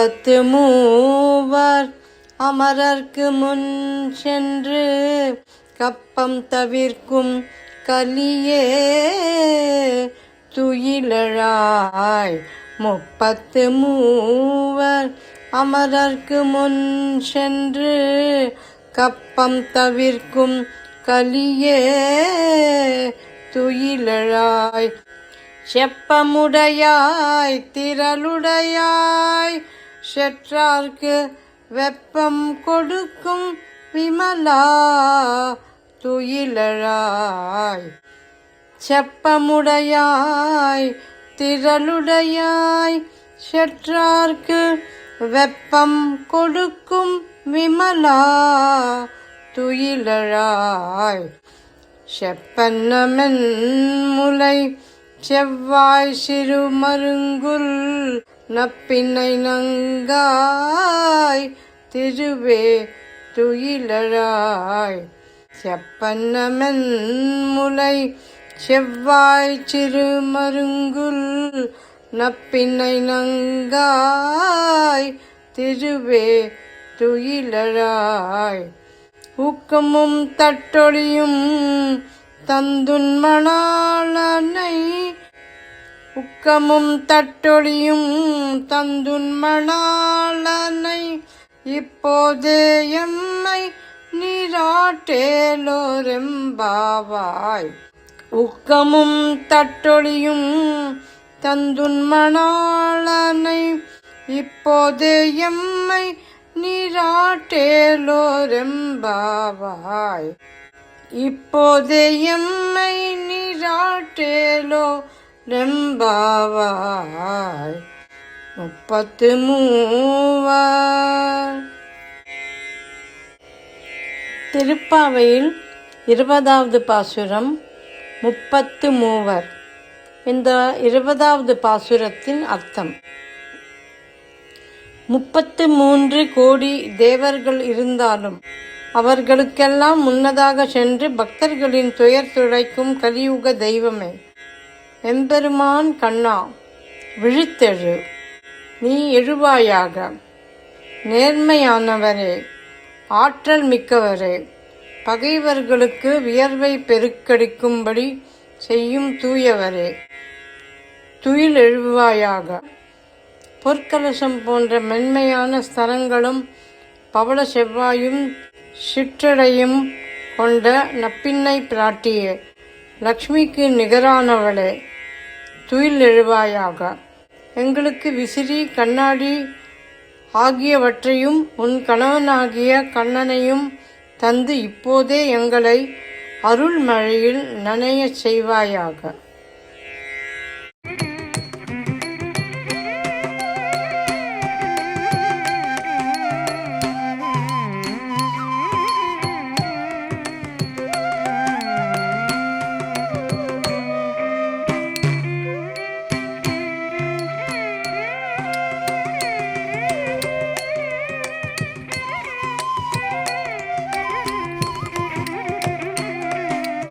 33 அமரர்க்கு முன் சென்று கப்பம் தவிர்க்கும் கலியே துயிலழாய். 33 அமரர்க்கு முன் சென்று கப்பம் தவிர்க்கும் கலியே துயிலழாய். செப்பமுடையாய் திரளுடையாய் செற்றார்க்கு வெப்பம் கொடுக்கும் விமலா துயிலழாய். செப்பமுடையாய் திரளுடையாய் செற்றார்க்கு வெப்பம் கொடுக்கும் விமலா துயிலழாய். செப்பன்னமென் முலை செவ்வாய் சிறு மருங்குல் நப்பினை நங்காய் திருவே துயிலழாய். செப்பன்னமென் முலை செவ்வாய் சிறு மருங்குல் நப்பினை நங்காய் திருவே துயிலழாய். ஊக்கமும் தட்டொழியும் தந்துன்மணாளனை ஊக்கமும் தட்டொழியும் தந்துன்மணாளனை இப்போதே எம்மை நீராட்டேலோரெம்பாவாய். ஊக்கமும் தட்டொழியும் தந்துன்மணாளனை இப்போதே எம்மை நீராட்டேலோரெம்பாவாய். இப்போதே எம்மை நீராட்டேலோரெம்பாவாய். 33 திருப்பாவையில் 20வது பாசுரம் 33. இந்த 20வது பாசுரத்தின் அர்த்தம்: 33 கோடி தேவர்கள் இருந்தாலும் அவர்களுக்கெல்லாம் முன்னதாக சென்று பக்தர்களின் துயர் துடைக்கும் கலியுக தெய்வமே, எம்பெருமான் கண்ணா, விழித்தெழு, நீ எழுவாயாக. நேர்மையானவரே, ஆற்றல் மிக்கவரே, பகைவர்களுக்கு வியர்வை பெருக்கடிக்கும்படி செய்யும் தூயவரே, துயில் எழுவாயாக. பொற்கலசம் போன்ற மென்மையான ஸ்தலங்களும் பவள செவ்வாயும் சிற்றடையும் கொண்ட நப்பின்னை பிராட்டியே, லக்ஷ்மிக்கு நிகரானவளே, துயில் எழுவாயாக. எங்களுக்கு விசிறி கண்ணாடி ஆகியவற்றையும் உன் கணவனாகிய கண்ணனையும் தந்து இப்போதே எங்களை அருள் மழையில் நனையச் செய்வாயாக.